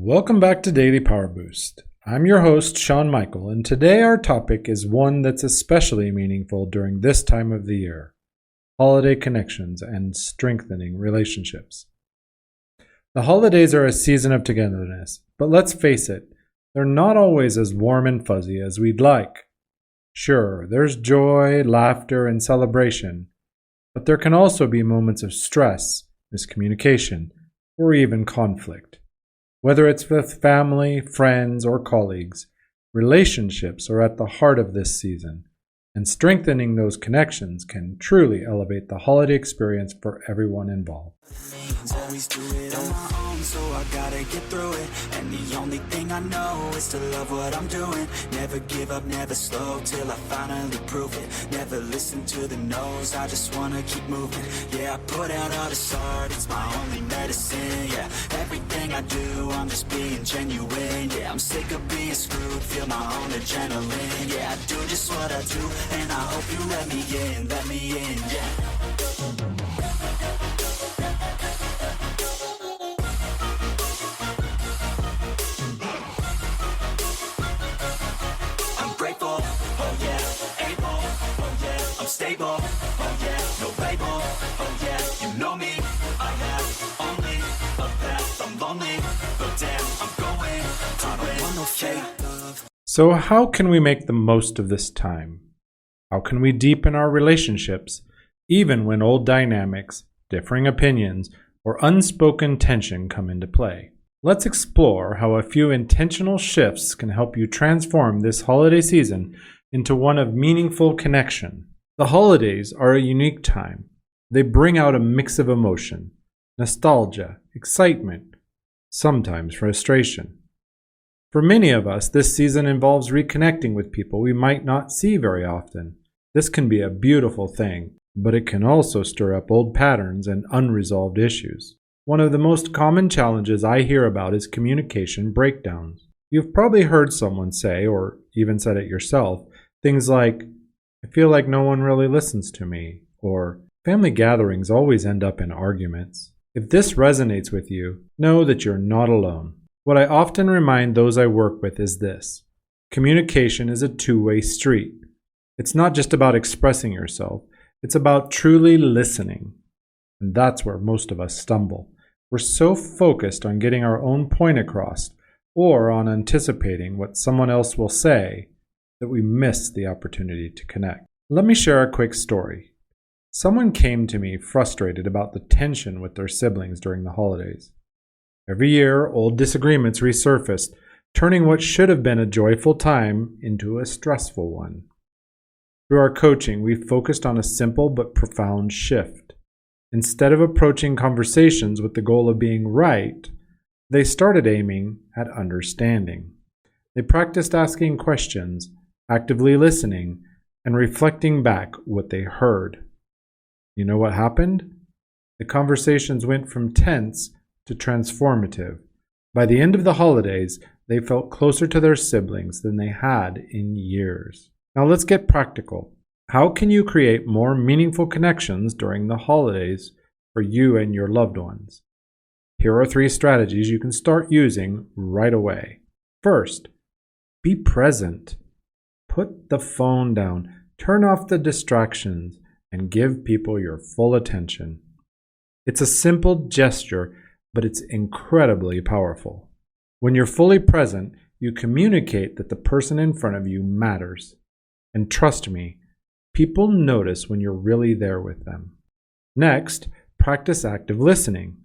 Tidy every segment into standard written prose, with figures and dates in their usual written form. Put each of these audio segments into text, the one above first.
Welcome back to Daily Power Boost. I'm your host, Sean Michael, and today our topic is one that's especially meaningful during this time of the year: holiday connections and strengthening relationships. The holidays are a season of togetherness, but let's face it, they're not always as warm and fuzzy as we'd like. Sure, there's joy, laughter, and celebration, but there can also be moments of stress, miscommunication, or even conflict. Whether it's with family, friends, or colleagues, relationships are at the heart of this season, and strengthening those connections can truly elevate the holiday experience for everyone involved. Always do it on my own, so I gotta get through it. And the only thing I know is to love what I'm doing. Never give up, never slow, till I finally prove it. Never listen to the no's, I just wanna keep moving. Yeah, I put out all this art, it's my only medicine. Yeah, everything I do, I'm just being genuine. Yeah, I'm sick of being screwed, feel my own adrenaline. Yeah, I do just what I do, and I hope you let me in, yeah. Stable, oh yeah, no label, oh yeah, you know me, I have only a path, I'm lonely, but damn, I'm going, I don't want no fake love. So how can we make the most of this time? How can we deepen our relationships, even when old dynamics, differing opinions, or unspoken tension come into play? Let's explore how a few intentional shifts can help you transform this holiday season into one of meaningful connection. The holidays are a unique time. They bring out a mix of emotion, nostalgia, excitement, sometimes frustration. For many of us, this season involves reconnecting with people we might not see very often. This can be a beautiful thing, but it can also stir up old patterns and unresolved issues. One of the most common challenges I hear about is communication breakdowns. You've probably heard someone say, or even said it yourself, things like, "I feel like no one really listens to me," or "family gatherings always end up in arguments." If this resonates with you, know that you're not alone. What I often remind those I work with is this: communication is a two-way street. It's not just about expressing yourself, it's about truly listening. And that's where most of us stumble. We're so focused on getting our own point across, or on anticipating what someone else will say, that we miss the opportunity to connect. Let me share a quick story. Someone came to me frustrated about the tension with their siblings during the holidays. Every year, old disagreements resurfaced, turning what should have been a joyful time into a stressful one. Through our coaching, we focused on a simple but profound shift. Instead of approaching conversations with the goal of being right, they started aiming at understanding. They practiced asking questions, actively listening, and reflecting back what they heard. You know what happened? The conversations went from tense to transformative. By the end of the holidays, they felt closer to their siblings than they had in years. Now let's get practical. How can you create more meaningful connections during the holidays for you and your loved ones? Here are 3 strategies you can start using right away. First, be present. Put the phone down, turn off the distractions, and give people your full attention. It's a simple gesture, but it's incredibly powerful. When you're fully present, you communicate that the person in front of you matters. And trust me, people notice when you're really there with them. Next, practice active listening.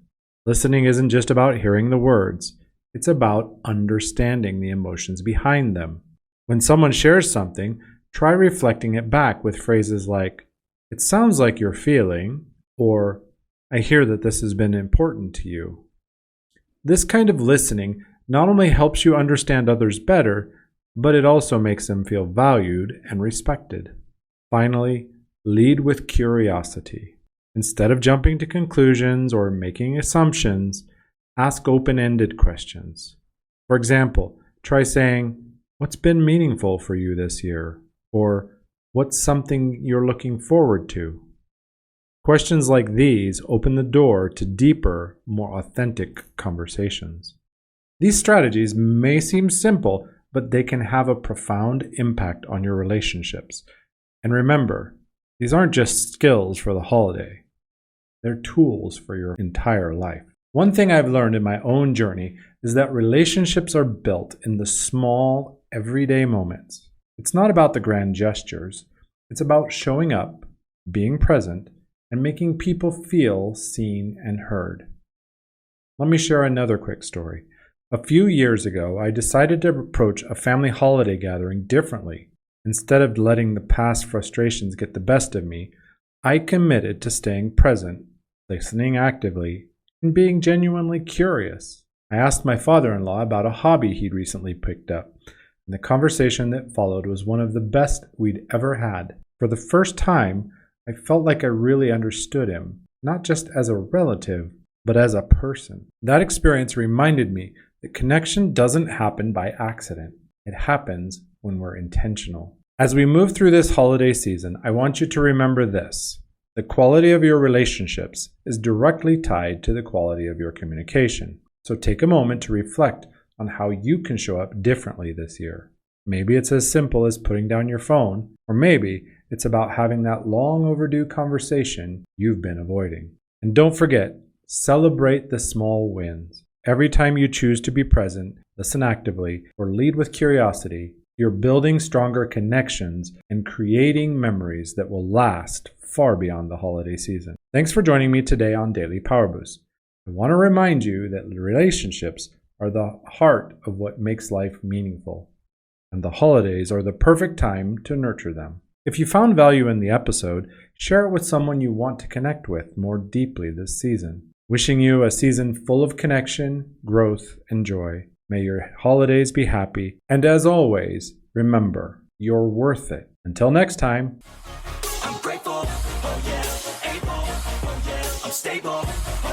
Listening isn't just about hearing the words, it's about understanding the emotions behind them. When someone shares something, try reflecting it back with phrases like, "It sounds like you're feeling," or "I hear that this has been important to you." This kind of listening not only helps you understand others better, but it also makes them feel valued and respected. Finally, lead with curiosity. Instead of jumping to conclusions or making assumptions, ask open-ended questions. For example, try saying, "What's been meaningful for you this year?" Or, "What's something you're looking forward to?" Questions like these open the door to deeper, more authentic conversations. These strategies may seem simple, but they can have a profound impact on your relationships. And remember, these aren't just skills for the holiday. They're tools for your entire life. One thing I've learned in my own journey is that relationships are built in the small, everyday moments. It's not about the grand gestures. It's about showing up, being present, and making people feel seen and heard. Let me share another quick story. A few years ago, I decided to approach a family holiday gathering differently. Instead of letting the past frustrations get the best of me, I committed to staying present, listening actively, and being genuinely curious. I asked my father-in-law about a hobby he'd recently picked up, and the conversation that followed was one of the best we'd ever had. For the first time, I felt like I really understood him, not just as a relative, but as a person. That experience reminded me that connection doesn't happen by accident. It happens when we're intentional. As we move through this holiday season, I want you to remember this. The quality of your relationships is directly tied to the quality of your communication. So take a moment to reflect on how you can show up differently this year. Maybe it's as simple as putting down your phone, or maybe it's about having that long overdue conversation you've been avoiding. And don't forget, celebrate the small wins. Every time you choose to be present, listen actively, or lead with curiosity, you're building stronger connections and creating memories that will last far beyond the holiday season. Thanks for joining me today on Daily Power Boost. I want to remind you that relationships are the heart of what makes life meaningful, and the holidays are the perfect time to nurture them. If you found value in the episode, share it with someone you want to connect with more deeply this season. Wishing you a season full of connection, growth, and joy. May your holidays be happy. And as always, remember, you're worth it. Until next time. I'm grateful, oh yeah, able, oh yeah, I'm stable.